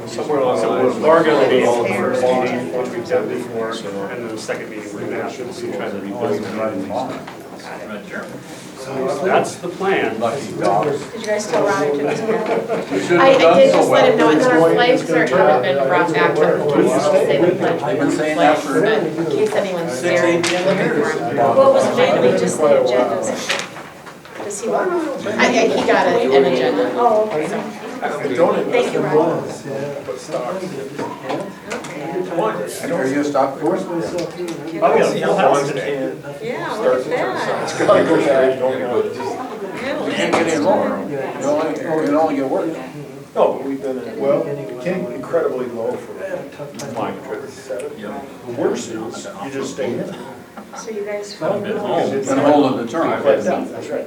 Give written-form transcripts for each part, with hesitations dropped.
somewhere along the lines. We're going to be all the first meeting, which we've done before, and then the second meeting we're going to have to try to rebuild. That's the plan. Lucky dogs. Did you guys tell Ronnie to this? You I should have done did so just let him know, well. and then our flags haven't been brought back from the police, so say the pledge. I've been saying that for But in case anyone's there, 16 looking for years. him. What was mainly just the agendas? Does he want? He got an agenda. Oh, okay. Thank you, Ron. Are you a stock force? Oh, yeah, full house today. Yeah, look at that. You can't get any lower. You can only get worse. No, but we've been, well, it came incredibly low for my trip. The worst is, you just stay in. So you guys. Been holding the term. That's right.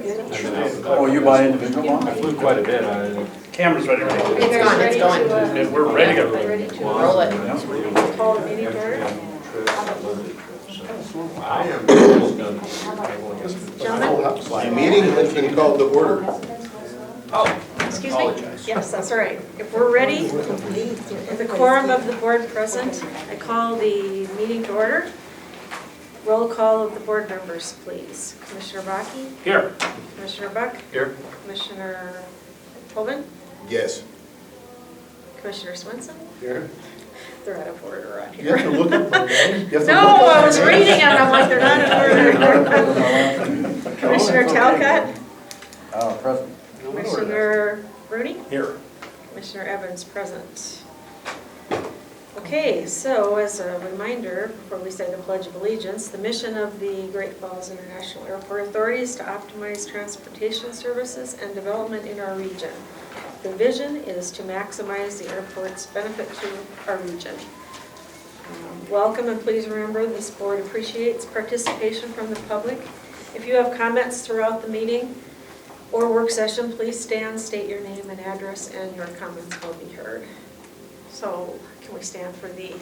Oh, you buy individual bonds? I flew quite a bit. Camera's ready to go. It's gone, it's going. And we're ready to go. Ready to roll it. Call the meeting to order. Gentlemen? The meeting has been called to order. Excuse me? Yes, that's all right. If we're ready, with the quorum of the board present, I call the meeting to order. Roll call of the board members, please. Commissioner Baki? Here. Commissioner Buck? Here. Commissioner Tobin? Yes. Commissioner Swenson? Here. They're out of order on You have here. to look up my name. You have to No, look up I my was name. reading it, I'm like, they're not in order. Commissioner Talcott? Present. Commissioner Rooney? Here. Commissioner Evans present. Okay, so as a reminder, before we say the Pledge of Allegiance, the mission of the Great Falls International Airport Authority is to optimize transportation services and development in our region. The vision is to maximize the airport's benefit to our region. Welcome, and please remember this board appreciates participation from the public. If you have comments throughout the meeting or work session, please stand, state your name and address, and your comments will be heard. So can we stand for the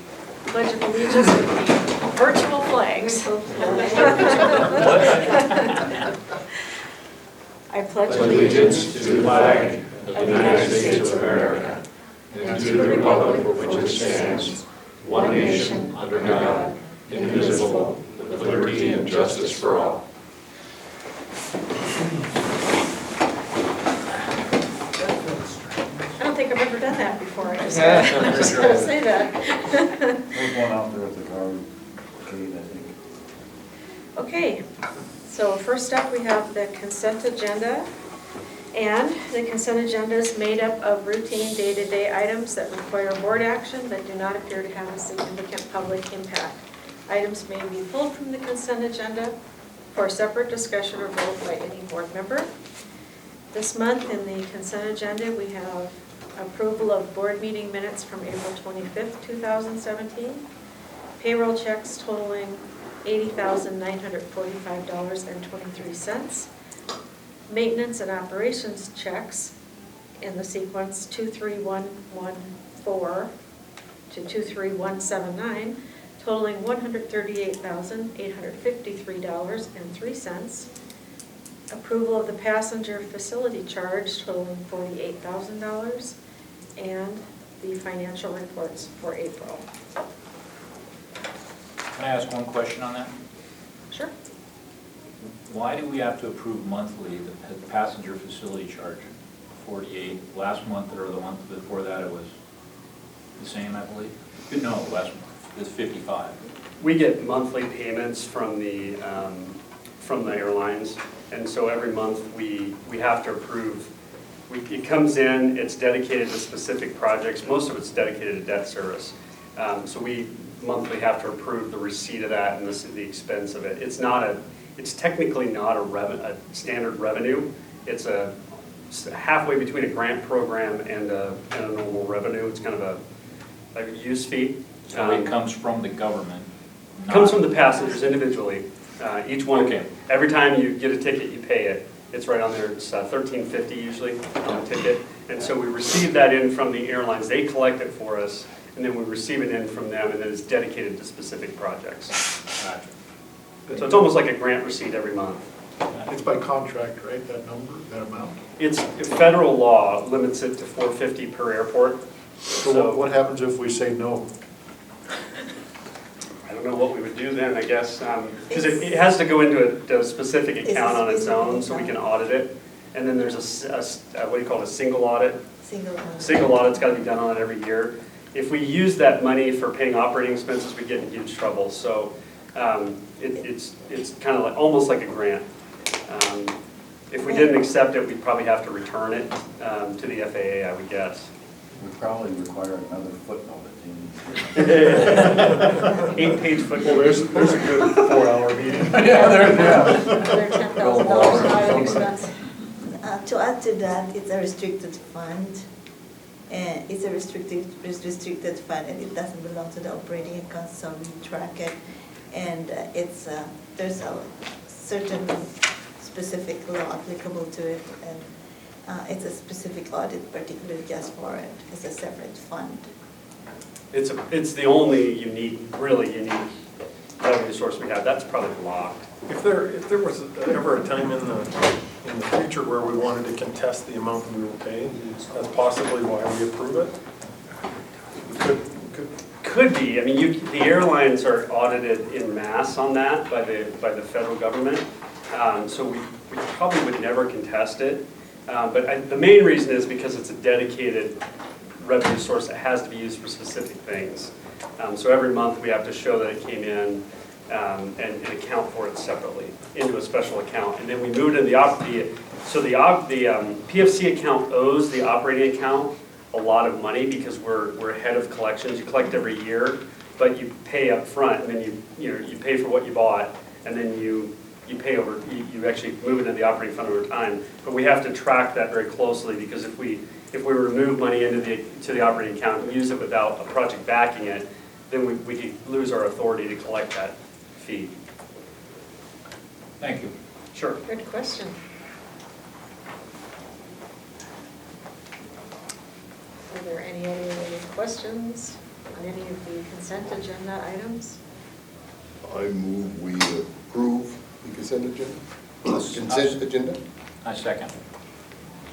Pledge of Allegiance with the virtual flags? I pledge allegiance to the flag of the United States of America and to the republic for which it stands, one nation, under God, indivisible, with liberty and justice for all. I don't think I've ever done that before. I just gotta say that. There's one out there at the guard gate, I think. Okay, so first up we have the consent agenda. And the consent agenda is made up of routine day-to-day items that require board action but do not appear to have a significant public impact. Items may be pulled from the consent agenda for separate discussion or vote by any board member. This month in the consent agenda we have approval of board meeting minutes from April 25th, 2017, payroll checks totaling $80,945.23, maintenance and operations checks in the sequence 23114 to 23179, totaling $138,853.03. Approval of the passenger facility charge totaling $48,000, and the financial reports for April. Can I ask one question on that? Sure. Why do we have to approve monthly the passenger facility charge? 48, last month or the month before that it was the same, I believe? No, last month, it's 55. We get monthly payments from the airlines, and so every month we have to approve. It comes in, it's dedicated to specific projects. Most of it's dedicated to debt service. So we monthly have to approve the receipt of that and the expense of it. It's technically not a standard revenue. It's halfway between a grant program and a normal revenue. It's kind of like a use fee. So it comes from the government? Comes from the passengers individually. Each one, Okay. Every time you get a ticket, you pay it. It's right on there. It's $13.50 usually on the ticket. And so we receive that in from the airlines. They collect it for us, and then we receive it in from them, and then it's dedicated to specific projects. Gotcha. So it's almost like a grant receipt every month. It's by contract, right, that number, that amount? It's federal law limits it to $450 per airport. So what happens if we say no? I don't know what we would do then, I guess, because it has to go into a specific account on its own, so we can audit it. And then there's what do you call it, a single audit? Single audit's got to be done on it every year. If we use that money for paying operating expenses, we get in huge trouble. So it's kind of like, almost like a grant. If we didn't accept it, we'd probably have to return it to the FAA, I would guess. We probably require another footnote at the end. 8-page footnote. Well, there's a good 4-hour meeting. Another $10,000 audit expense. To add to that, it's a restricted fund. And it's a restricted fund, and it doesn't belong to the operating account, so we track it. And there's a certain specific law applicable to it, and it's a specific audit particularly just for it. It's a separate fund. It's the only really unique revenue source we have. That's probably locked. If there was ever a time in the future where we wanted to contest the amount we were paying, that's possibly why we approve it? Could be. I mean, the airlines are audited in mass on that by the federal government, so we probably would never contest it. But the main reason is because it's a dedicated revenue source that has to be used for specific things. So every month we have to show that it came in and account for it separately into a special account. And then we move it into the PFC account owes the operating account a lot of money because we're ahead of collections. You collect every year, but you pay up front, and then you pay for what you bought, and then you pay over. You actually move it into the operating fund over time. But we have to track that very closely because if we remove money into the operating account and use it without a project backing it, then we could lose our authority to collect that fee. Thank you. Sure. Good question. Are there any other questions on any of the consent agenda items? I move we approve the consent agenda. I second.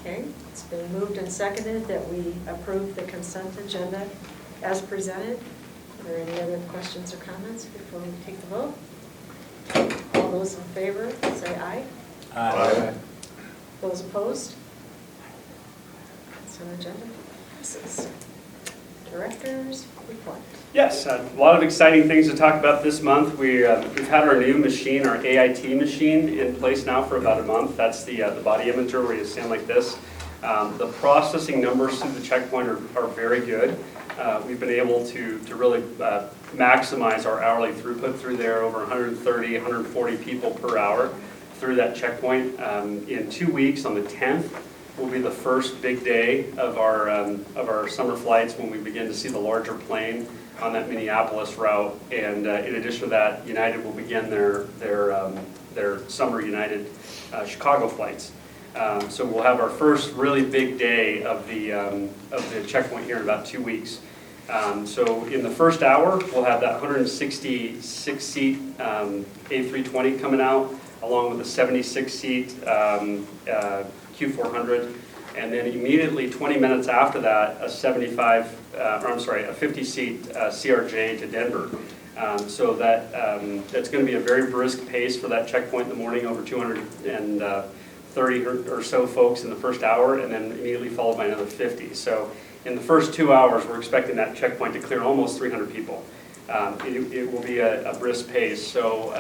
Okay, it's been moved and seconded that we approve the consent agenda as presented. Are there any other questions or comments before we take the vote? All those in favor, say aye. Aye. Those opposed? Consent agenda passes. Directors report. Yes, a lot of exciting things to talk about this month. We've had our new machine, our AIT machine, in place now for about a month. That's the body imager where you stand like this. The processing numbers through the checkpoint are very good. We've been able to really maximize our hourly throughput through there, over 130, 140 people per hour through that checkpoint. In 2 weeks, on the 10th, will be the first big day of our summer flights when we begin to see the larger plane on that Minneapolis route. And in addition to that, United will begin their summer United Chicago flights. So we'll have our first really big day of the checkpoint here in about 2 weeks. So in the first hour, we'll have that 166-seat A320 coming out, along with a 76-seat Q400, and then immediately 20 minutes after that, a 50-seat CRJ to Denver. So that's going to be a very brisk pace for that checkpoint in the morning, over 230 or so folks in the first hour, and then immediately followed by another 50. So in the first 2 hours, we're expecting that checkpoint to clear almost 300 people. It will be a brisk pace. So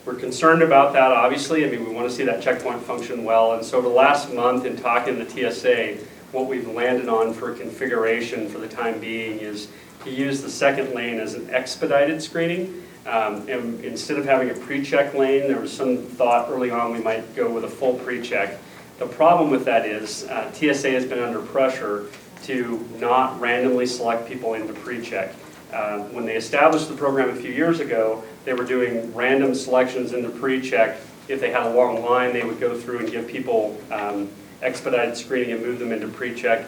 we're concerned about that, obviously. I mean, we want to see that checkpoint function well. And so the last month in talking to TSA, what we've landed on for configuration for the time being is to use the second lane as an expedited screening. And instead of having a pre-check lane, there was some thought early on we might go with a full pre-check. The problem with that is TSA has been under pressure to not randomly select people into pre-check. When they established the program a few years ago, they were doing random selections into pre-check. If they had a long line, they would go through and give people expedited screening and move them into pre-check.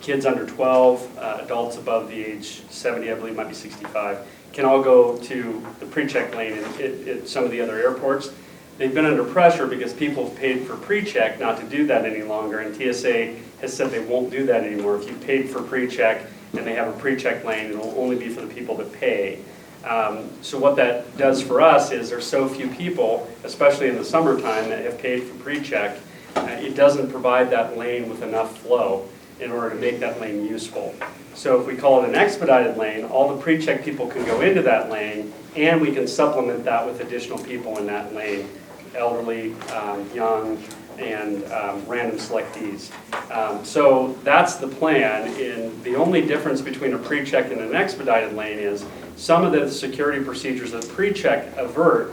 Kids under 12, adults above the age 70, I believe might be 65, can all go to the pre-check lane at some of the other airports. They've been under pressure because people have paid for pre-check not to do that any longer, and TSA has said they won't do that anymore. If you paid for pre-check and they have a pre-check lane, it'll only be for the people that pay. So what that does for us is there's so few people, especially in the summertime, that have paid for pre-check. It doesn't provide that lane with enough flow in order to make that lane useful. So if we call it an expedited lane, all the pre-check people can go into that lane, and we can supplement that with additional people in that lane, elderly, young, and random selectees. So that's the plan. And the only difference between a pre-check and an expedited lane is some of the security procedures that pre-check avert,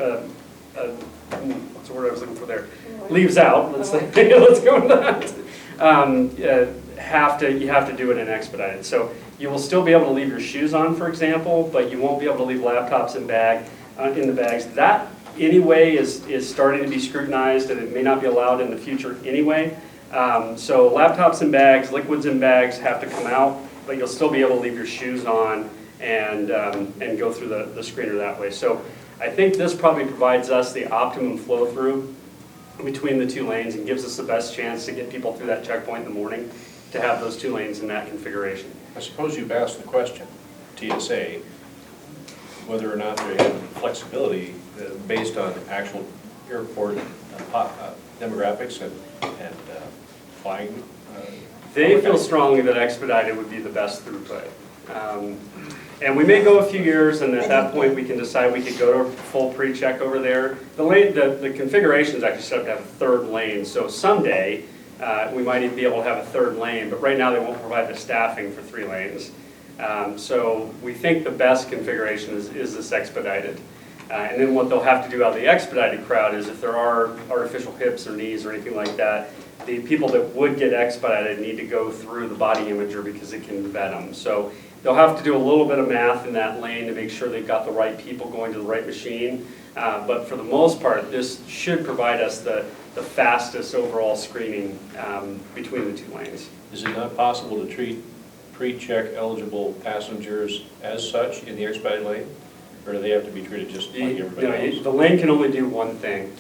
what's the word I was looking for there? Leaves out. Let's go with that. You have to do it in expedited. So you will still be able to leave your shoes on, for example, but you won't be able to leave laptops in the bags. That anyway is starting to be scrutinized, and it may not be allowed in the future anyway. So laptops in bags, liquids in bags have to come out, but you'll still be able to leave your shoes on and go through the screener that way. So I think this probably provides us the optimum flow through between the two lanes and gives us the best chance to get people through that checkpoint in the morning to have those two lanes in that configuration. I suppose you've asked the question, TSA, whether or not they have flexibility based on actual airport demographics and flying. They feel strongly that expedited would be the best throughput. And we may go a few years, and at that point we can decide we could go to full pre-check over there. The configuration is actually set up to have a third lane, so someday we might even be able to have a third lane, but right now they won't provide the staffing for 3 lanes. So we think the best configuration is this expedited. And then what they'll have to do out of the expedited crowd is if there are artificial hips or knees or anything like that, the people that would get expedited need to go through the body imager because it can vet them. So they'll have to do a little bit of math in that lane to make sure they've got the right people going to the right machine. But for the most part, this should provide us the fastest overall screening between the 2 lanes. Is it not possible to treat pre-check eligible passengers as such in the expedited lane? Or do they have to be treated just like everybody else? The lane can only do one thing.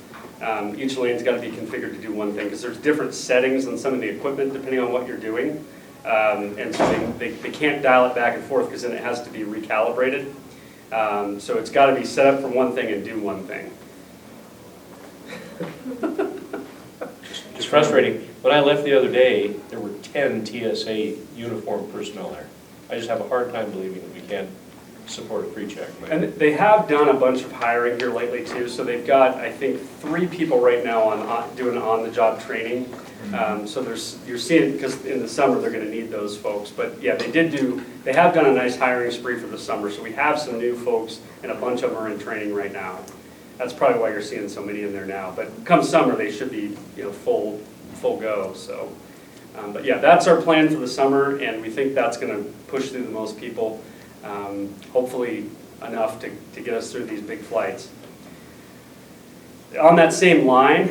Each lane's got to be configured to do one thing because there's different settings on some of the equipment depending on what you're doing. And so they can't dial it back and forth because then it has to be recalibrated. So it's got to be set up for one thing and do one thing. It's frustrating. When I left the other day, there were 10 TSA uniformed personnel there. I just have a hard time believing that we can't support a pre-check. And they have done a bunch of hiring here lately too. So they've got, I think, 3 people right now doing on-the-job training. So you're seeing, because in the summer they're going to need those folks. But yeah, they have done a nice hiring spree for the summer. So we have some new folks, and a bunch of them are in training right now. That's probably why you're seeing so many in there now. But come summer, they should be full go. So, but yeah, that's our plan for the summer, and we think that's going to push through the most people. Hopefully enough to get us through these big flights. On that same line,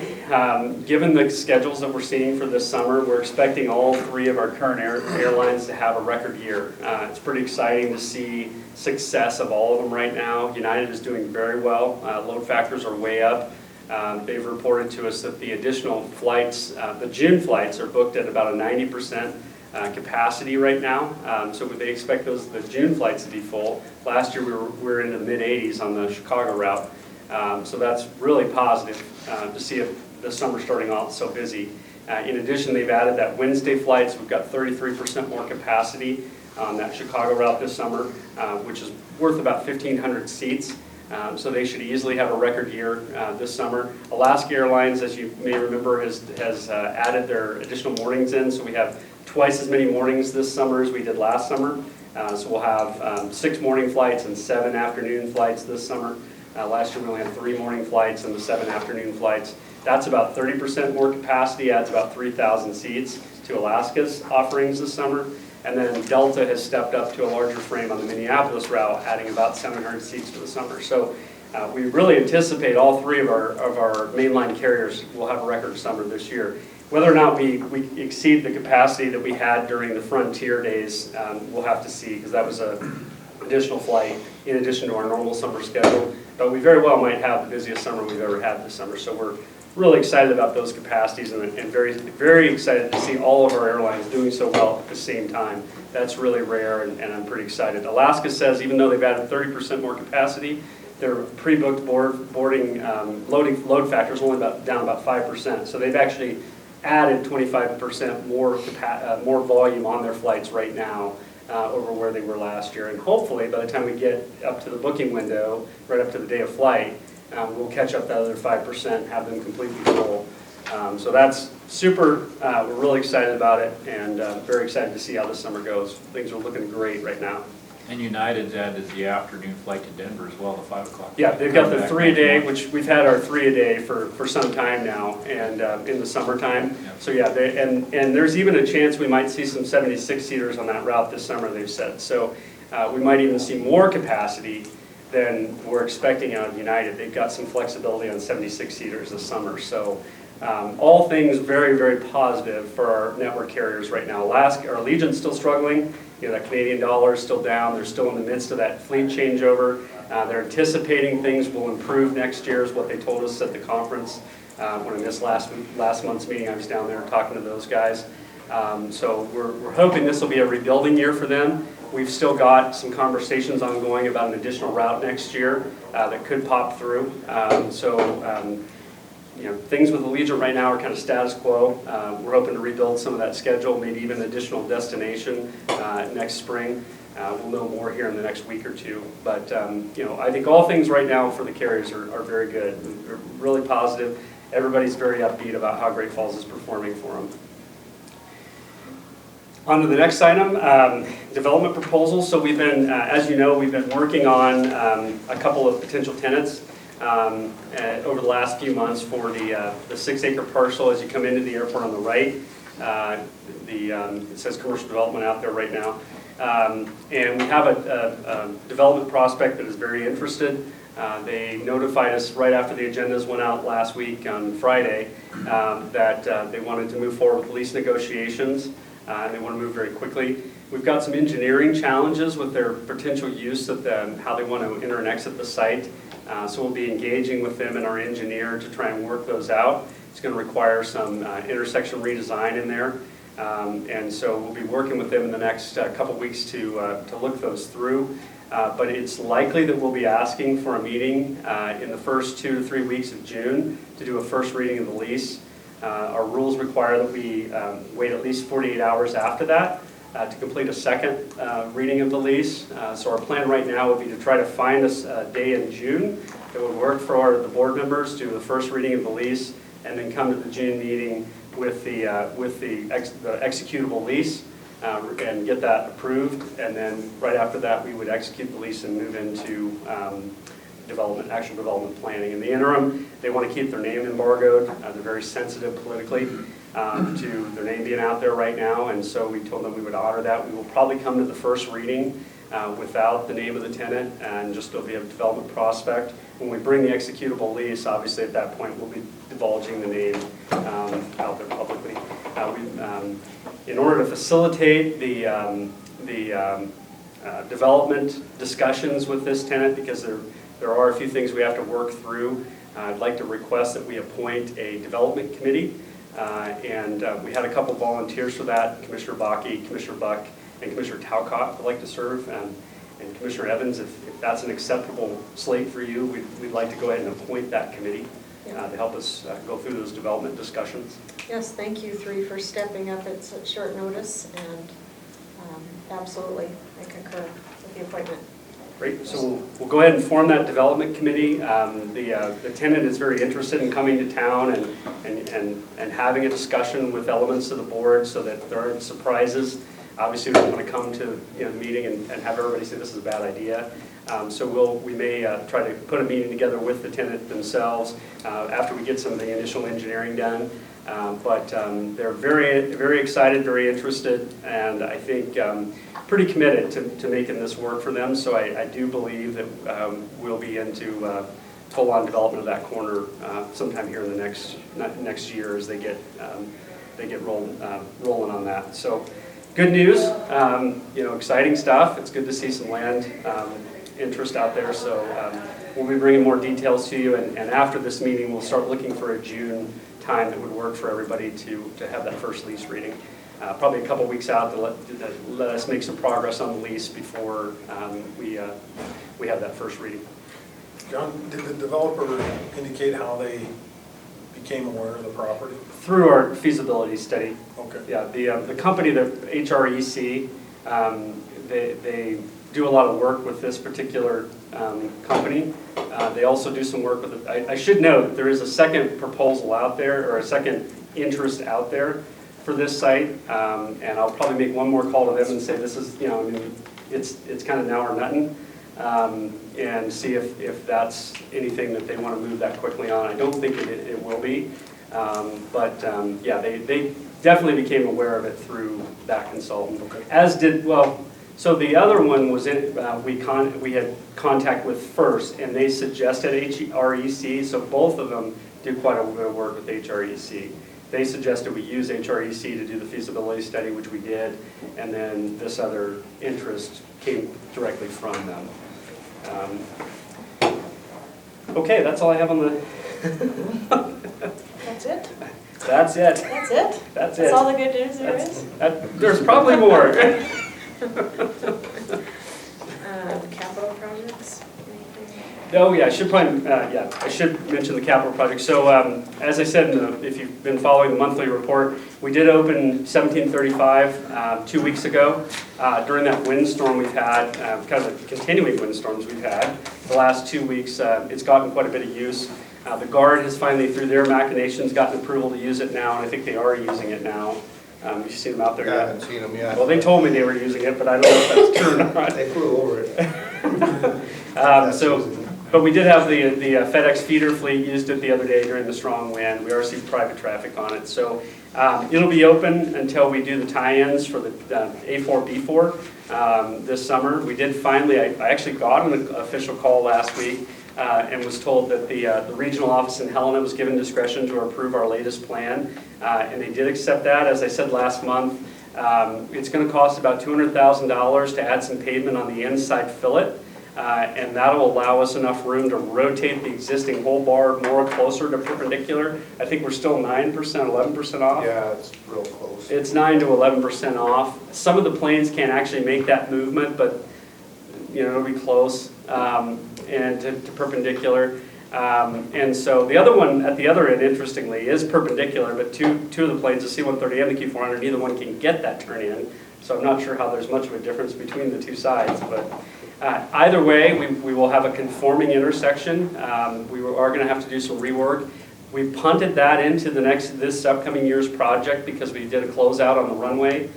given the schedules that we're seeing for this summer, we're expecting all 3 of our current airlines to have a record year. It's pretty exciting to see success of all of them right now. United is doing very well. Load factors are way up. They've reported to us that the additional flights, the June flights, are booked at about a 90% capacity right now. So they expect the June flights to be full. Last year we were in the mid-80s on the Chicago route. So that's really positive to see the summer starting off so busy. In addition, they've added that Wednesday flights. We've got 33% more capacity on that Chicago route this summer, which is worth about 1,500 seats. So they should easily have a record year this summer. Alaska Airlines, as you may remember, has added their additional mornings in. So we have twice as many mornings this summer as we did last summer. So we'll have 6 morning flights and 7 afternoon flights this summer. Last year we only had 3 morning flights and the 7 afternoon flights. That's about 30% more capacity, adds about 3,000 seats to Alaska's offerings this summer. And then Delta has stepped up to a larger frame on the Minneapolis route, adding about 700 seats for the summer. So we really anticipate all 3 of our mainline carriers will have a record summer this year. Whether or not we exceed the capacity that we had during the Frontier days, we'll have to see, because that was an additional flight in addition to our normal summer schedule. But we very well might have the busiest summer we've ever had this summer. So really excited about those capacities and very, very excited to see all of our airlines doing so well at the same time. That's really rare, and I'm pretty excited. Alaska says even though they've added 30% more capacity, their pre-booked boarding load factor is only down about 5%. So they've actually added 25% more volume on their flights right now over where they were last year. And hopefully, by the time we get up to the booking window, right up to the day of flight, we'll catch up that other 5%, have them completely full. So that's super, we're really excited about it, and very excited to see how this summer goes. Things are looking great right now. And United's added the afternoon flight to Denver as well, the 5 o'clock. Yeah, they've got the 3-a-day, which we've had our 3-a-day for some time now, and in the summertime. Yeah. So yeah, and there's even a chance we might see some 76-seaters on that route this summer, they've said. So we might even see more capacity than we're expecting out of United. They've got some flexibility on 76-seaters this summer. So all things very, very positive for our network carriers right now. Alaska, our Allegiant's still struggling. You know, that Canadian dollar is still down. They're still in the midst of that fleet changeover. They're anticipating things will improve next year, is what they told us at the conference. When I missed last month's meeting, I was down there talking to those guys. So we're hoping this will be a rebuilding year for them. We've still got some conversations ongoing about an additional route next year that could pop through. You know, things with Allegiant right now are kind of status quo. We're hoping to rebuild some of that schedule, maybe even an additional destination next spring. We'll know more here in the next week or two. But you know, I think all things right now for the carriers are very good. They're really positive. Everybody's very upbeat about how Great Falls is performing for them. On to the next item, development proposals. So we've been, as you know, we've been working on a couple of potential tenants over the last few months for the 6-acre parcel as you come into the airport on the right. It says commercial development out there right now. And we have a development prospect that is very interested. They notified us right after the agendas went out last week on Friday that they wanted to move forward with lease negotiations. And they want to move very quickly. We've got some engineering challenges with their potential use of how they want to enter and exit the site. So we'll be engaging with them and our engineer to try and work those out. It's going to require some intersection redesign in there. And so we'll be working with them in the next couple weeks to look those through. But it's likely that we'll be asking for a meeting in the first 2 to 3 weeks of June to do a first reading of the lease. Our rules require that we wait at least 48 hours after that to complete a second reading of the lease. So our plan right now would be to try to find a day in June that would work for the board members to do the first reading of the lease, and then come to the June meeting with the executable lease and get that approved. And then right after that, we would execute the lease and move into actual development planning. In the interim, they want to keep their name embargoed. They're very sensitive politically to their name being out there right now, and so we told them we would honor that. We will probably come to the first reading without the name of the tenant, and just it'll be a development prospect. When we bring the executable lease, obviously at that point we'll be divulging the name out there publicly. In order to facilitate the development discussions with this tenant, because there are a few things we have to work through, I'd like to request that we appoint a development committee. And we had a couple volunteers for that, Commissioner Bakke, Commissioner Buck, and Commissioner Talcott would like to serve. And Commissioner Evans, if that's an acceptable slate for you, we'd like to go ahead and appoint that committee to help us go through those development discussions. Yes, thank you three for stepping up at such short notice, and absolutely, I concur with the appointment. Great, so we'll go ahead and form that development committee. The tenant is very interested in coming to town and having a discussion with elements of the board so that there aren't surprises. Obviously, we don't want to come to the meeting and have everybody say this is a bad idea. So we may try to put a meeting together with the tenant themselves after we get some of the initial engineering done. But they're very, very excited, very interested, and I think pretty committed to making this work for them. So I do believe that we'll be into full-on development of that corner sometime here in the next year as they get rolling on that. So good news, exciting stuff. It's good to see some land interest out there, so we'll be bringing more details to you, and after this meeting, we'll start looking for a June time that would work for everybody to have that first lease reading. Probably a couple weeks out to let us make some progress on the lease before we have that first reading. John, did the developer indicate how they became aware of the property? Through our feasibility study. Okay. Yeah, the company, the HREC, they do a lot of work with this particular company. They also do some work with it. I should note, there is a second proposal out there, or a second interest out there for this site, and I'll probably make one more call to them and say this is, I mean, it's kind of now or nothing, and see if that's anything that they want to move that quickly on. I don't think it will be, but yeah, they definitely became aware of it through that consultant, as did, so the other one was we had contact with first, and they suggested HREC, so both of them do quite a bit of work with HREC. They suggested we use HREC to do the feasibility study, which we did, and then this other interest came directly from them. Okay, that's all I have on the... That's it? That's it. That's it? That's it. That's all the good news there is? There's probably more. Capital projects? Anything? Oh, yeah, I should probably, I should mention the capital project. So as I said, if you've been following the monthly report, we did open 1735 2 weeks ago. During that windstorm we've had, kind of the continuing windstorms we've had, the last 2 weeks, it's gotten quite a bit of use. The Guard has finally, through their machinations, gotten approval to use it now, and I think they are using it now. Have you seen them out there Yeah, I yet? haven't seen them yet. Well, they told me they were using it, but I don't know if that's true or not. They flew over it. But we did have the FedEx feeder fleet used it the other day during the strong wind. We are seeing private traffic on it. So it'll be open until we do the tie-ins for the A4B4 this summer. We did finally, I actually got an official call last week and was told that the regional office in Helena was given discretion to approve our latest plan. And they did accept that, as I said last month. It's going to cost about $200,000 to add some pavement on the inside fillet. And that'll allow us enough room to rotate the existing whole bar more closer to perpendicular. I think we're still 9%, 11% off. Yeah, it's real close. It's 9 to 11% off. Some of the planes can't actually make that movement, but it'll be close and to perpendicular. And so the other one at the other end, interestingly, is perpendicular, but two of the planes, the C-130 and the Q400, neither one can get that turn in. So I'm not sure how there's much of a difference between the two sides, but either way, we will have a conforming intersection. We are going to have to do some rework. We punted that into this upcoming year's project because we did a closeout on the runway.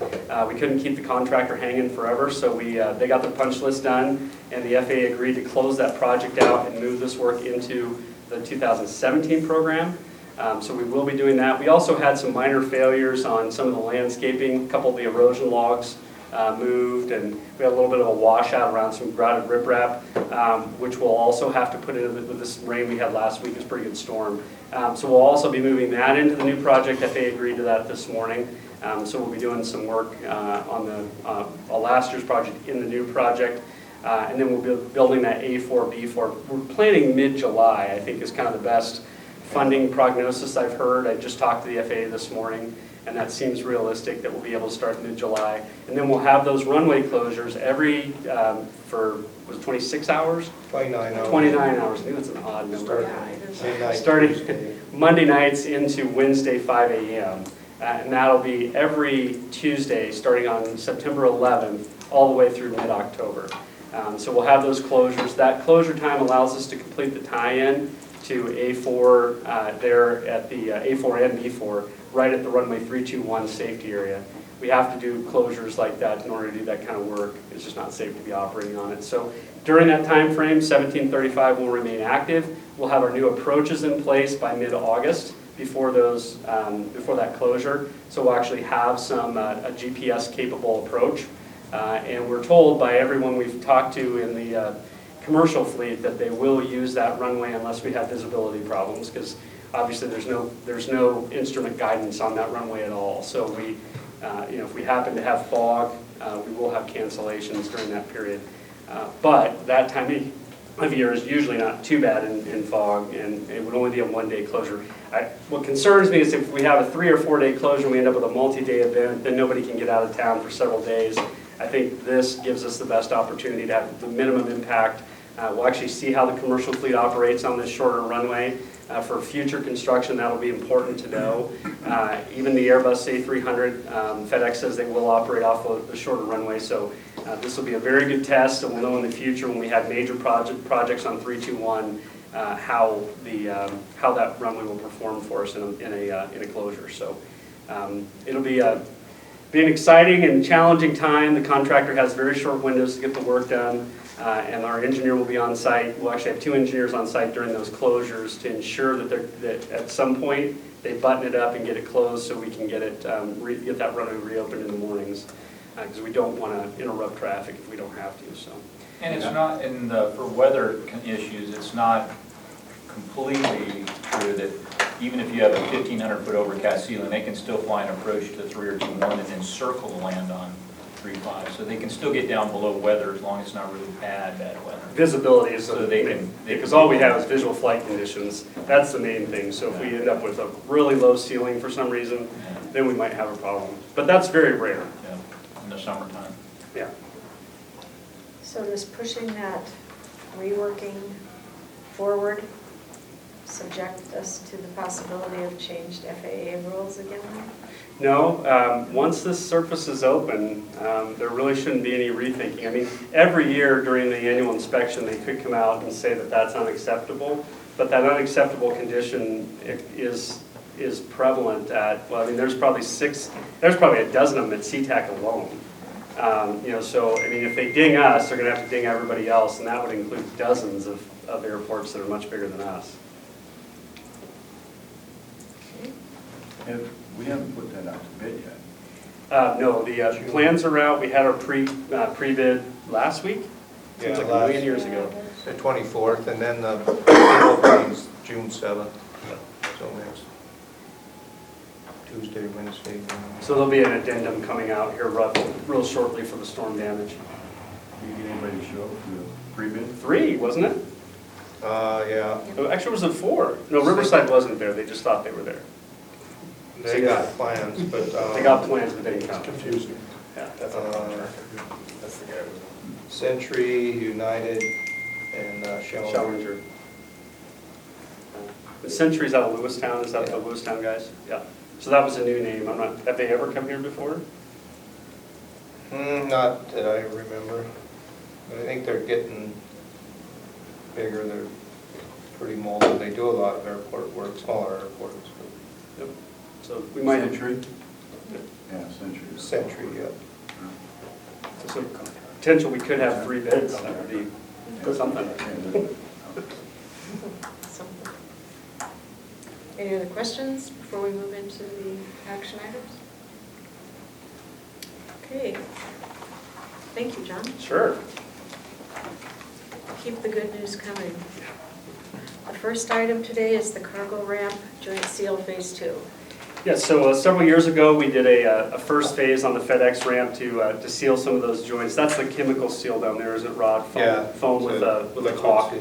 We couldn't keep the contractor hanging forever, so they got the punch list done, and the FAA agreed to close that project out and move this work into the 2017 program. So we will be doing that. We also had some minor failures on some of the landscaping. A couple of the erosion logs moved, and we had a little bit of a washout around some grouted riprap, which we'll also have to put in with this rain we had last week. It was a pretty good storm. So we'll also be moving that into the new project. FAA agreed to that this morning. So we'll be doing some work on last year's project in the new project. And then we'll be building that A4B4. We're planning mid-July, I think is kind of the best funding prognosis I've heard. I just talked to the FAA this morning, and that seems realistic that we'll be able to start mid-July. And then we'll have those runway closures for 26 hours? 29 hours. 29 hours. I think that's an odd number. Yeah, Starting Monday nights into Wednesday 5 a.m. And that'll be every Tuesday starting on September 11th all the way through mid-October. So we'll have those closures. That closure time allows us to complete the tie-in to A4 there at the A4 and B4, right at the runway 321 safety area. We have to do closures like that in order to do that kind of work. It's just not safe to be operating on it. So during that time frame, 1735 will remain active. We'll have our new approaches in place by mid-August before that closure. So we'll actually have a GPS-capable approach. And we're told by everyone we've talked to in the commercial fleet that they will use that runway unless we have visibility problems, because obviously there's no instrument guidance on that runway at all. So if we happen to have fog, we will have cancellations during that period. But that time of year is usually not too bad in fog, and it would only be a one-day closure. What concerns me is if we have a 3 or 4 day closure and we end up with a multi-day event, then nobody can get out of town for several days. I think this gives us the best opportunity to have the minimum impact. We'll actually see how the commercial fleet operates on this shorter runway. For future construction, that'll be important to know. Even the Airbus A300, FedEx says they will operate off of the shorter runway, so this will be a very good test, and we'll know in the future when we have major projects on 321 how that runway will perform for us in a closure. So it'll be an exciting and challenging time. The contractor has very short windows to get the work done, and our engineer will be on site. We'll actually have 2 engineers on site during those closures to ensure that at some point they button it up and get it closed so we can get that runway reopened in the mornings, because we don't want to interrupt traffic if we don't have to. So. And it's not, for weather issues, it's not completely true that even if you have a 1,500-foot overcast ceiling, they can still fly an approach to 3 or 2-1 and then circle the land on 3-5. So they can still get down below weather as long as it's not really bad weather. Visibility is so they can, because all we have is visual flight conditions. That's the main thing. So if we end up with a really low ceiling for some reason, then we might have a problem. But that's very rare. Yeah, in the summertime. Yeah. So does pushing that reworking forward subject us to the possibility of changed FAA rules again? No, once this surface is open, there really shouldn't be any rethinking. I mean, every year during the annual inspection, they could come out and say that that's unacceptable, but that unacceptable condition is prevalent at, well, I mean, there's probably a dozen of them at SeaTac alone. So, I mean, if they ding us, they're going to have to ding everybody else, and that would include dozens of airports that are much bigger than us. We haven't put that out to bid yet. No, the plans are out. We had our pre-bid last week. Seems like a million years ago. The 24th, and then the opening's June 7th, so next Tuesday, Wednesday. So there'll be an addendum coming out here real shortly for the storm damage. Did you get anybody to show up for the pre-bid? 3, wasn't it? Yeah, Actually, was it 4? No, Riverside wasn't there. They just thought they were there. they got plans, but. They got plans, but they didn't come. Confusing. Yeah. That's the contractor. That's the guy with Century, United, and Shell. Challenger. The Century's out of Lewistown. Is that the Lewistown guys? Yeah. So that was a new name. Have they ever come here before? Not that I remember, but I think they're getting bigger. They're pretty mobile. They do a lot of airport work, smaller airports. Yep. So we might. Century? Yeah, Century. Century, yeah. So potential we could have 3 bids. That would be something. Something. Any other questions before we move into the action items? Okay. Thank you, John. Sure. Keep the good news coming. The first item today is the cargo ramp joint seal phase 2. Yeah, so several years ago, we did a first phase on the FedEx ramp to seal some of those joints. That's the chemical seal down there, isn't it, Rod? Foam with a caulk,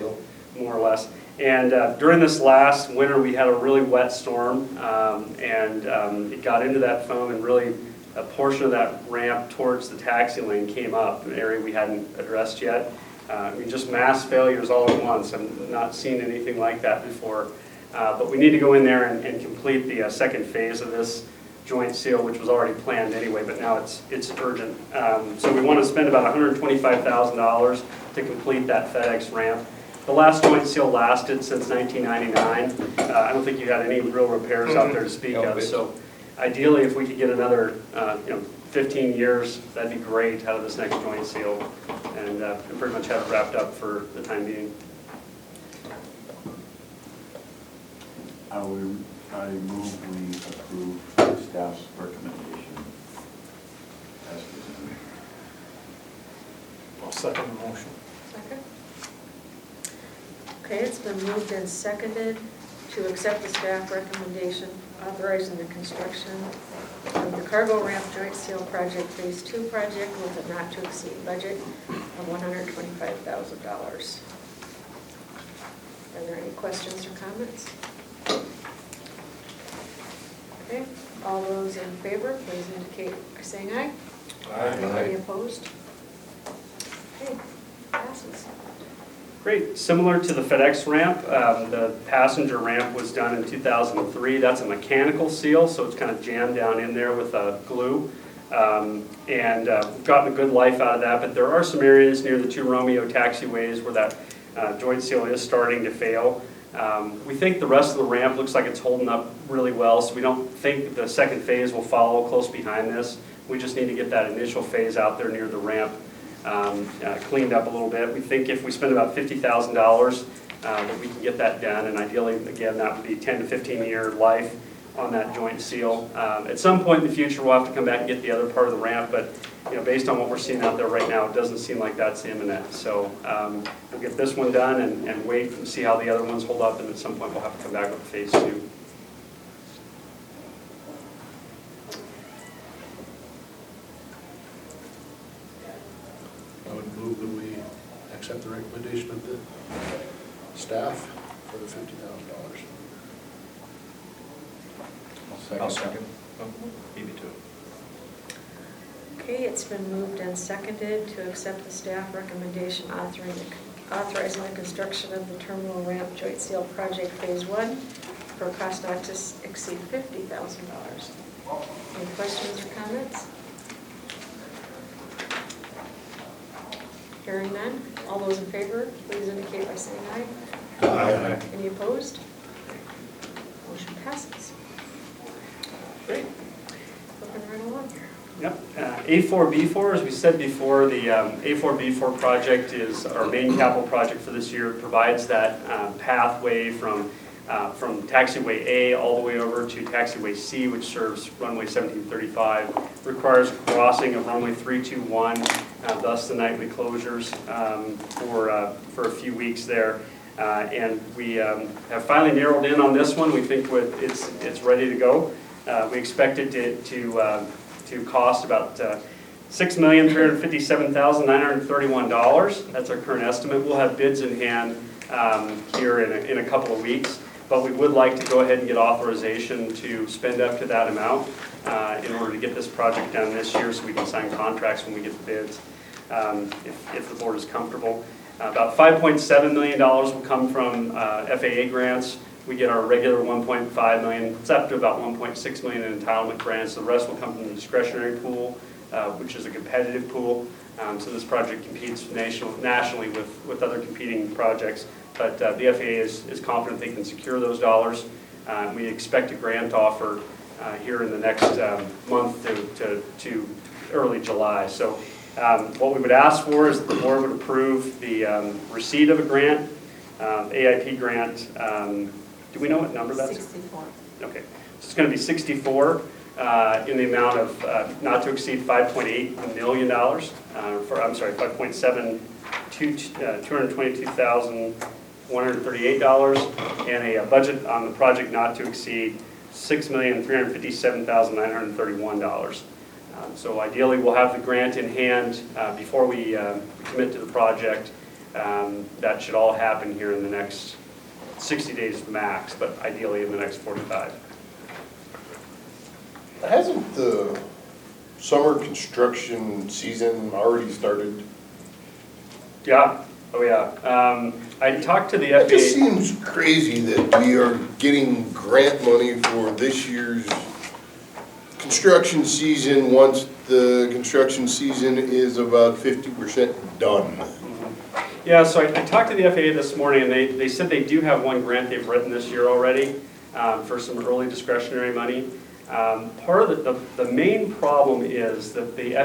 more or less. And during this last winter, we had a really wet storm, and it got into that foam, and really a portion of that ramp towards the taxi lane came up, an area we hadn't addressed yet. I mean, just mass failures all at once. I've not seen anything like that before. But we need to go in there and complete the second phase of this joint seal, which was already planned anyway, but now it's urgent. So we want to spend about $125,000 to complete that FedEx ramp. The last joint seal lasted since 1999. I don't think you had any real repairs out there to speak of. So ideally, if we could get another 15 years, that'd be great out of this next joint seal, and pretty much have it wrapped up for the time being. I move we approve staff's recommendation as presented. I'll second the motion. Second. Okay, it's been moved and seconded to accept the staff recommendation authorizing the construction of the cargo ramp joint seal project, phase 2 project, with a not to exceed budget of $125,000. Are there any questions or comments? Okay, all those in favor, please indicate by saying aye. Any opposed? Okay, passes. Great. Similar to the FedEx ramp, the passenger ramp was done in 2003. That's a mechanical seal, so it's kind of jammed down in there with glue. We've gotten a good life out of that, but there are some areas near the 2 Romeo taxiways where that joint seal is starting to fail. We think the rest of the ramp looks like it's holding up really well, so we don't think the second phase will follow close behind this. We just need to get that initial phase out there near the ramp cleaned up a little bit. We think if we spend about $50,000 that we can get that done, and ideally, again, that would be 10 to 15-year life on that joint seal. At some point in the future, we'll have to come back and get the other part of the ramp, but based on what we're seeing out there right now, it doesn't seem like that's imminent. So we'll get this one done and wait and see how the other ones hold up, and at some point we'll have to come back with phase 2. I would move that we accept the recommendation of the staff for the $50,000. I'll second. Maybe two. Okay, it's been moved and seconded to accept the staff recommendation authorizing the construction of the terminal ramp joint seal project phase 1 for a cost not to exceed $50,000. Any questions or comments? Hearing none, all those in favor, please indicate by saying aye. Aye. Any opposed? Motion passes. Great. Looking right along here. Yep. A4B4, as we said before, the A4B4 project is our main capital project for this year. It provides that pathway from taxiway A all the way over to taxiway C, which serves runway 1735. Requires a crossing of runway 321, thus the nightly closures for a few weeks there. And we have finally narrowed in on this one. We think it's ready to go. We expect it to cost about $6,357,931. That's our current estimate. We'll have bids in hand here in a couple of weeks, but we would like to go ahead and get authorization to spend up to that amount in order to get this project done this year so we can sign contracts when we get the bids, if the board is comfortable. About $5.7 million will come from FAA grants. We get our regular $1.5 million. It's up to about $1.6 million in entitlement grants. The rest will come from the discretionary pool, which is a competitive pool. So this project competes nationally with other competing projects. But the FAA is confident they can secure those dollars. We expect a grant offer here in the next month to early July. So what we would ask for is that the board would approve the receipt of a grant, AIP grant. Do we know what number that's? 64. Okay, so it's going to be 64 in the amount of not to exceed $5.8 million. $5.722,138, and a budget on the project not to exceed $6,357,931. So ideally, we'll have the grant in hand before we commit to the project. That should all happen here in the next 60 days max, but ideally in the next 45. Hasn't the summer construction season already started? Yeah, oh yeah. I talked to the It just FAA. seems crazy that we are getting grant money for this year's construction season once the construction season is about 50% done. Yeah, so I talked to the FAA this morning, and they said they do have one grant they've written this year already for some early discretionary money. Part of the main problem is that the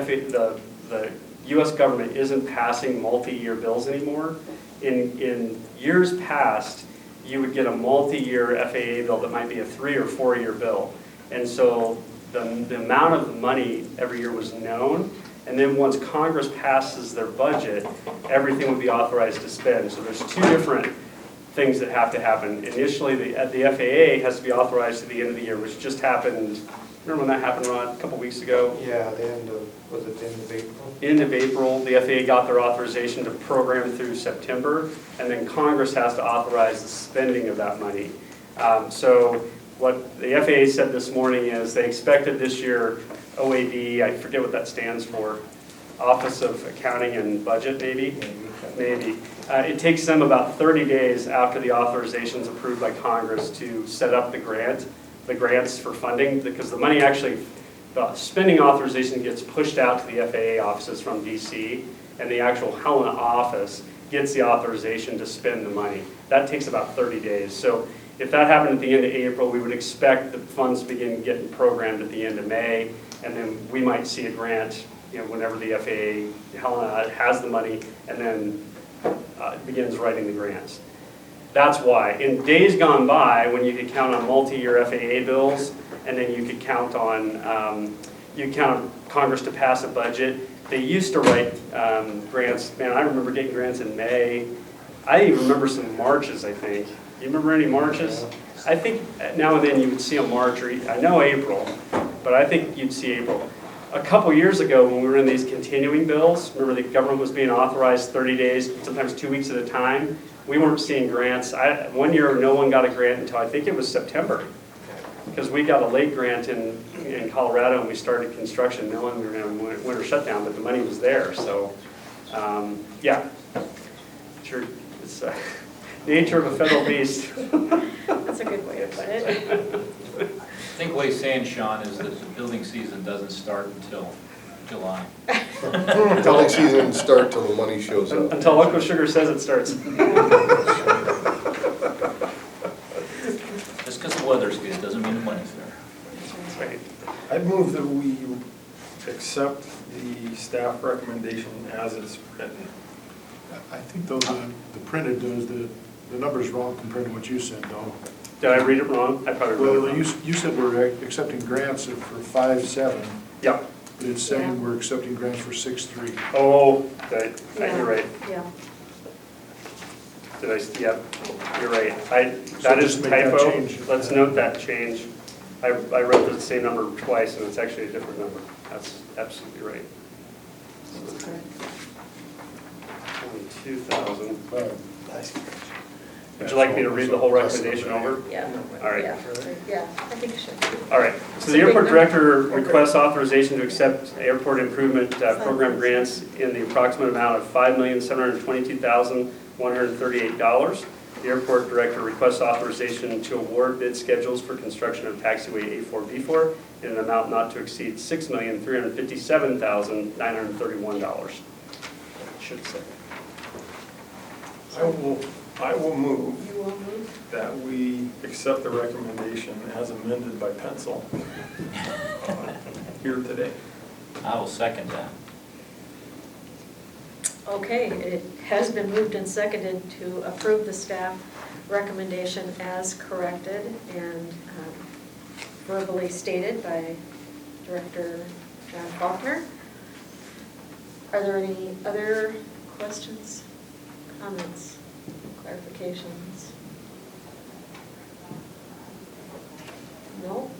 U.S. government isn't passing multi-year bills anymore. In years past, you would get a multi-year FAA bill that might be a 3 or 4 year bill. And so the amount of money every year was known. And then once Congress passes their budget, everything would be authorized to spend. So there's two different things that have to happen. Initially, the FAA has to be authorized at the end of the year, which just happened Remember when that happened, Rod, a couple weeks ago? Yeah, the end of, was it the end of April? End of April, the FAA got their authorization to program through September, and then Congress has to authorize the spending of that money. So what the FAA said this morning is they expected this year OAB, I forget what that stands for, Office of Accounting and Budget, maybe? Maybe. It takes them about 30 days after the authorization is approved by Congress to set up the grants for funding, because the money actually, the spending authorization gets pushed out to the FAA offices from DC, and the actual Helena office gets the authorization to spend the money. That takes about 30 days. So if that happened at the end of April, we would expect the funds to begin getting programmed at the end of May, and then we might see a grant, whenever the FAA, Helena has the money, and then begins writing the grants. That's why. In days gone by, when you could count on multi-year FAA bills, and then you could count on, Congress to pass a budget, they used to write grants. Man, I remember getting grants in May. I even remember some Marches, I think. You remember any Marches? I think now and then you would see a March, or I know April, but I think you'd see April. A couple years ago, when we were in these continuing bills, remember the government was being authorized 30 days, sometimes 2 weeks at a time. We weren't seeing grants. One year, no one got a grant until I think it was September, because we got a late grant in Colorado and we started construction knowing we were going to have a winter shutdown, but the money was there. So, yeah, sure, it's nature of a federal beast. That's a good way to put it. I think what he's saying, Sean, is that the building season doesn't start until July. Building season start till the money shows up. Until Uncle Sugar says it starts. Just because the weather's good doesn't mean the money's there. That's right. I'd move that we accept the staff recommendation as it's written. I think those, the printed, the number's wrong compared to what you said, though. Did I read it wrong? I probably read it Well, wrong. you said we're accepting grants for 5.7, Yeah. but it's saying we're accepting grants for 6.3. Oh, you're right. Yeah. Yep, you're right. So That is just a make that typo. change. Let's note that change. I wrote the same number twice, and it's actually a different number. That's absolutely right. Only 2,000. Would you like me to read the whole recommendation over? Yeah. All right. Yeah, I think you should. All right, so the airport director requests authorization to accept airport improvement program grants in the approximate amount of $5,722,138. The airport director requests authorization to award bid schedules for construction of taxiway A4B4 in an amount not to exceed $6,357,931. Should say. I will move You will move? that we accept the recommendation as amended by pencil here today. I will second that. Okay, it has been moved and seconded to approve the staff recommendation as corrected and verbally stated by Director John Faulkner. Are there any other questions, comments, clarifications? No?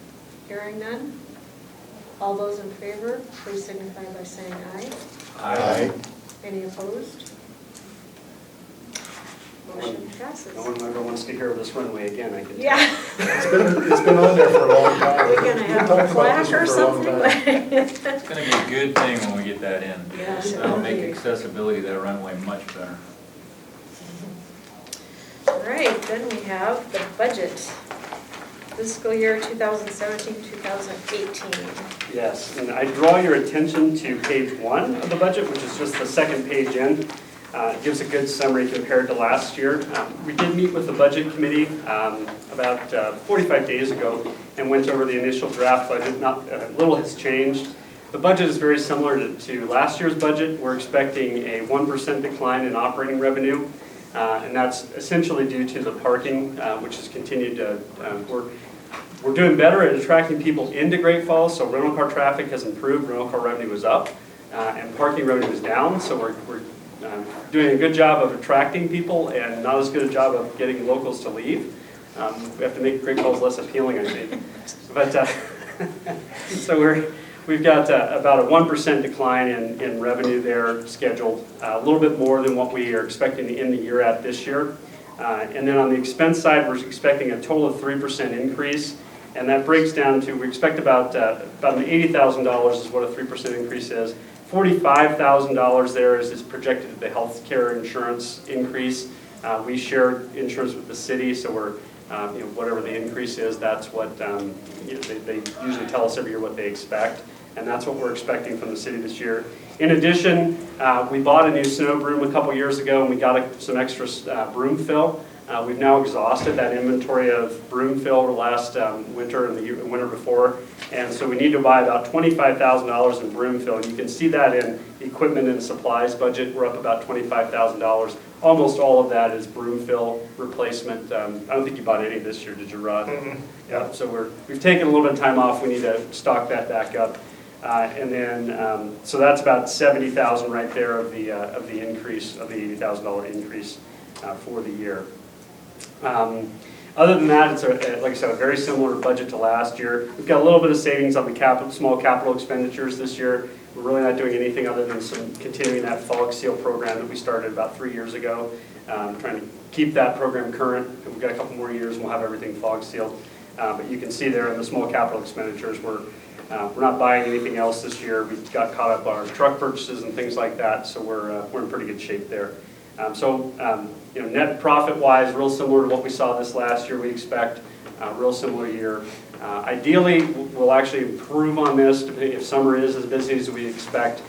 Hearing none? All those in favor, please signify by saying aye. Aye. Any opposed? Motion passes. No one ever wants to hear of this runway again, I can tell. Yeah. It's been on there for a long time. We're gonna have a Talked about this plaque or for a long something? time. It's going to be a good thing when we get that in. Yeah, That'll make okay. accessibility to that runway much better. All right, then we have the budget, fiscal year 2017-2018. Yes, and I draw your attention to page 1 of the budget, which is just the second page in. It gives a good summary compared to last year. We did meet with the budget committee about 45 days ago and went over the initial draft budget. Little has changed. The budget is very similar to last year's budget. We're expecting a 1% decline in operating revenue, and that's essentially due to the parking, which has continued to, we're doing better at attracting people into Great Falls, so rental car traffic has improved, rental car revenue is up, and parking revenue is down, so we're doing a good job of attracting people and not as good a job of getting locals to leave. We have to make Great Falls less appealing, I think. But So we've got about a 1% decline in revenue there scheduled, a little bit more than what we are expecting to end the year at this year. And then on the expense side, we're expecting a total of 3% increase. And that breaks down to, we expect about $80,000 is what a 3% increase is. $45,000 there is projected the health care insurance increase. We share insurance with the city, so we're, whatever the increase is, that's what, they usually tell us every year what they expect. And that's what we're expecting from the city this year. In addition, we bought a new snow broom a couple years ago, and we got some extra broom fill. We've now exhausted that inventory of broom fill the last winter and the winter before, and so we need to buy about $25,000 in broom fill. And you can see that in equipment and supplies budget. We're up about $25,000. Almost all of that is broom fill replacement. I don't think you bought any this year, did you, Rod? Mm-hmm. Yeah. So we've taken a little bit of time off. We need to stock that back up, and then so that's about $70,000 right there of the increase of the $80,000 increase for the year. Other than that, it's like I said, a very similar budget to last year. We've got a little bit of savings on the small capital expenditures this year. We're really not doing anything other than continuing that fog seal program that we started about 3 years ago, trying to keep that program current. We've got a couple more years and we'll have everything fog sealed. But you can see there in the small capital expenditures, we're not buying anything else this year. We got caught up on our truck purchases and things like that, so we're in pretty good shape there. Net profit-wise, real similar to what we saw this last year. We expect a real similar year. Ideally, we'll actually improve on this. If summer is as busy as we expect,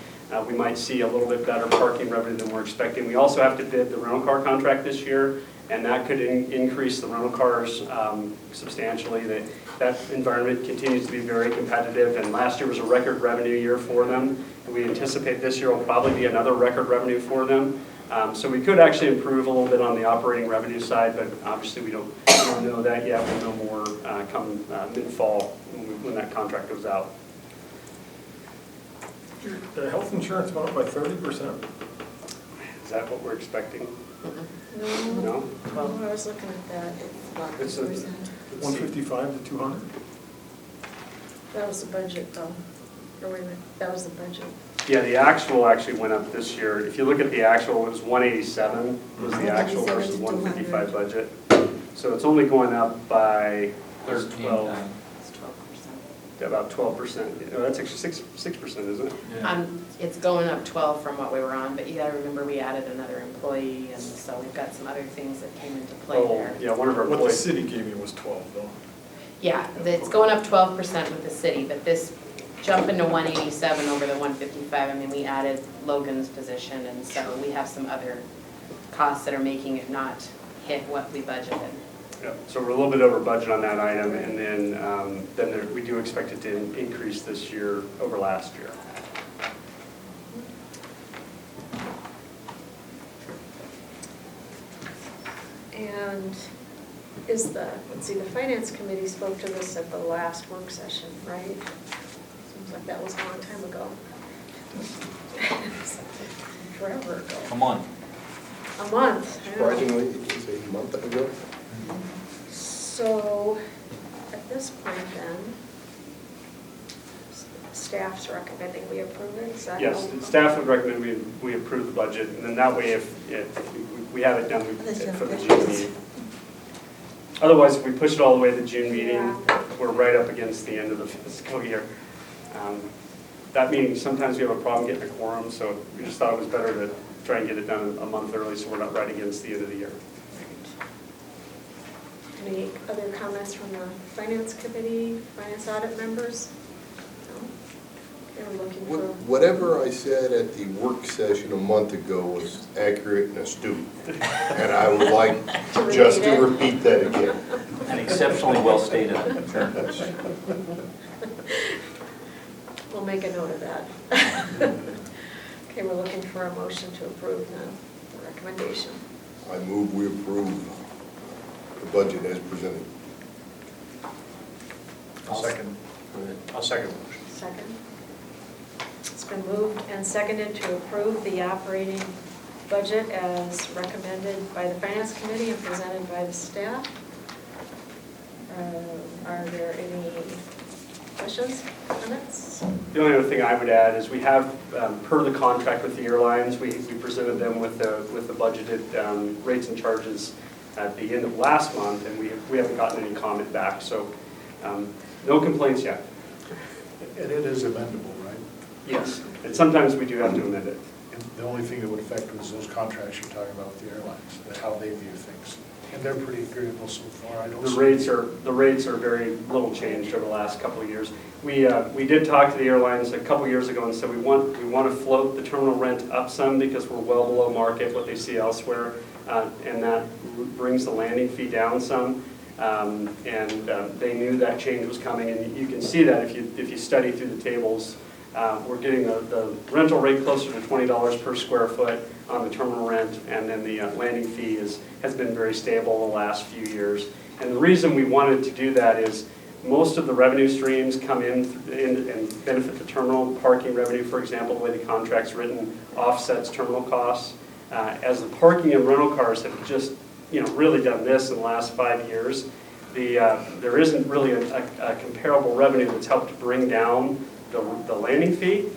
we might see a little bit better parking revenue than we're expecting. We also have to bid the rental car contract this year, and that could increase the rental cars substantially. That environment continues to be very competitive, and last year was a record revenue year for them. And we anticipate this year will probably be another record revenue for them. So we could actually improve a little bit on the operating revenue side, but obviously we don't know that yet. We'll know more come mid-fall when that contract goes out. The health insurance went up by 30%. Is that what we're expecting? No? No? I was looking at that. It's 155 to 200. That was the budget though. Or wait a minute, that was the budget. Yeah, the actual actually went up this year. If you look at the actual, it was 187 was the actual versus 155 budget. So it's only going up by 12. About 12%. No, that's actually 6%, isn't it? Yeah. It's going up 12 from what we were on, but you gotta remember we added another employee, and so we've got some other things that came into play there. Yeah, one of our What the employees. city gave you was 12 though. Yeah, it's going up 12% with the city, but this jumping to 187 over the 155, I mean, we added Logan's position, and so we have some other costs that are making it not hit what we budgeted. Yeah, so we're a little bit over budget on that item, and then we do expect it to increase this year over last year. And let's see, the finance committee spoke to this at the last work session, right? Seems like that was a long time ago. Forever ago. Come on. A month. I know. Surprisingly, you can say a month ago. So, at this point then, staff's recommending we approve it, is that? Yes, staff would recommend we approve the budget, and then that way if we have it done for the June meeting. Otherwise, if we push it all the way to the June meeting, Yeah. we're right up against the end of the fiscal year. That meeting, sometimes we have a problem getting a quorum, so we just thought it was better to try and get it done a month early so we're not right against the end of the year. Any other comments from the finance committee, finance audit members? No? Okay, we're looking for, Whatever I said at the work session a month ago was accurate and astute. And I would like just to repeat that again. And exceptionally well stated. we'll make a note of that. Okay, we're looking for a motion to approve the recommendation. I move we approve the budget as presented. I'll second. I'll second the motion. Second. It's been moved and seconded to approve the operating budget as recommended by the finance committee and presented by the staff. Are there any Questions, comments? The only other thing I would add is we have, per the contract with the airlines, we presented them with the budgeted rates and charges at the end of last month, and we haven't gotten any comment back, so no complaints yet. And it is amendable, right? Yes, and sometimes we do have to amend it. And the only thing that would affect was those contracts you're talking about with the airlines, and how they view things. And they're pretty agreeable so far, I don't see. The rates are very little changed over the last couple of years. We did talk to the airlines a couple of years ago and said we want to float the terminal rent up some because we're well below market, what they see elsewhere, and that brings the landing fee down some. They knew that change was coming, and you can see that if you study through the tables. We're getting the rental rate closer to $20 per square foot on the terminal rent, and then the landing fee has been very stable the last few years. And the reason we wanted to do that is most of the revenue streams come in and benefit the terminal. Parking revenue, for example, the way the contract's written, offsets terminal costs. As the parking and rental cars have just really done this in the last 5 years, there isn't really a comparable revenue that's helped bring down the landing fee.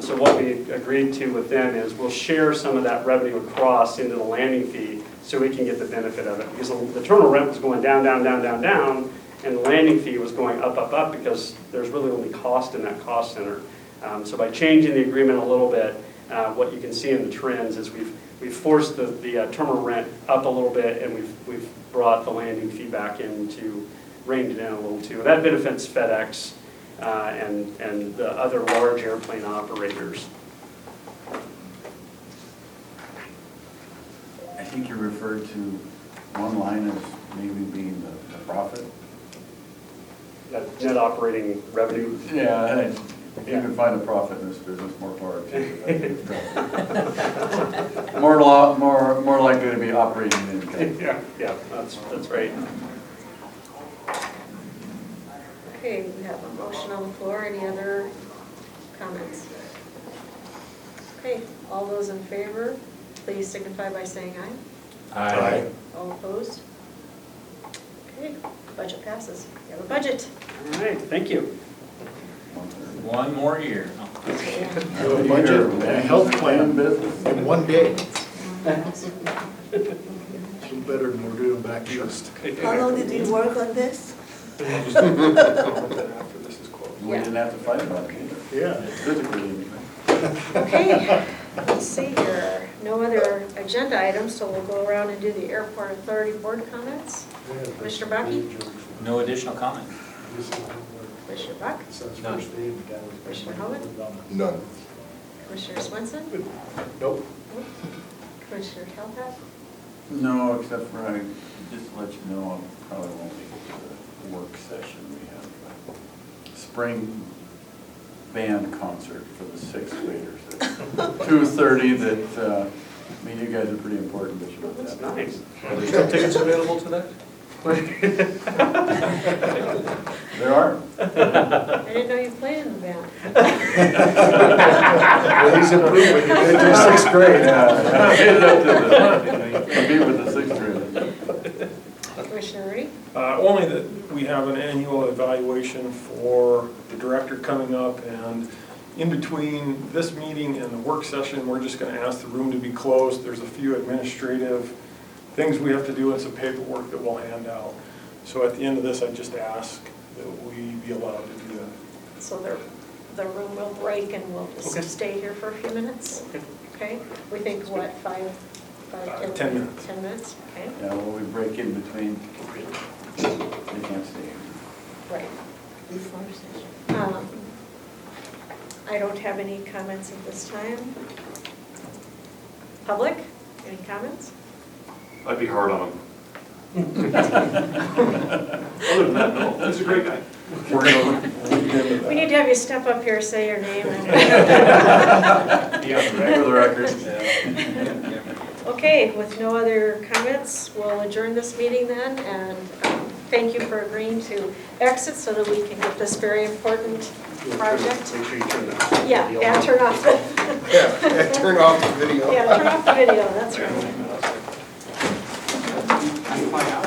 So what we agreed to with them is we'll share some of that revenue across into the landing fee so we can get the benefit of it. Because the terminal rent was going down, down, down, down, down, and the landing fee was going up, up, up because there's really only cost in that cost center. So by changing the agreement a little bit, what you can see in the trends is we've forced the terminal rent up a little bit, and we've brought the landing fee back in to rein it in a little too. That benefits FedEx and the other large airplane operators. I think you referred to one line as maybe being the profit. That net operating revenue. Yeah, if you can find a profit in this business, more power to you. More likely to be operating income. Yeah, that's right. Okay, we have a motion on the floor. Any other comments? Okay, all those in favor, please signify by saying aye. Aye. All opposed? Okay, budget passes. We have a budget. All right, thank you. One more year. A budget and a health plan in one day. It's a little better than we're doing back east. How long did you work on this? After this is closed. We didn't have to fight about it either. Yeah. Physically. Okay, let's see here. No other agenda items, so we'll go around and do the Airport Authority Board comments. Commissioner Bucky? No additional comment. Commissioner Buck? None. Commissioner Hogan? None. Commissioner Swenson? Nope. Commissioner Kalpat? No, except for I just let you know I probably won't make it to the work session. We have a spring band concert for the sixth graders at 2:30 that, I mean, you guys are pretty important, but you know That's that. nice. Are there still tickets available tonight? There are. I didn't know you played in the band. Well, he's improving. He did do sixth grade. Yeah, I made it up to compete with the sixth graders. Commissioner Rudy? Only that we have an annual evaluation for the director coming up, and in between this meeting and the work session, we're just going to ask the room to be closed. There's a few administrative things we have to do and some paperwork that we'll hand out. So at the end of this, I just ask that we be allowed to do that. So the room will break and we'll just Okay. stay here for a few minutes? Okay, we think what, 10 minutes. 10 minutes, okay, Yeah, well, we break in between, they can't stay. right. I don't have any comments at this time. Public, any comments? I'd be hard on him. Other than that, no, he's a great guy. We're going to We need to have you step up here, say your name. For the record. Okay, with no other comments, we'll adjourn this meeting then, and thank you for agreeing to exit so that we can get this very important project. Make sure you turn that. Yeah, and turn off the, Yeah, turn off the video. yeah, turn off the video, that's right. Find out.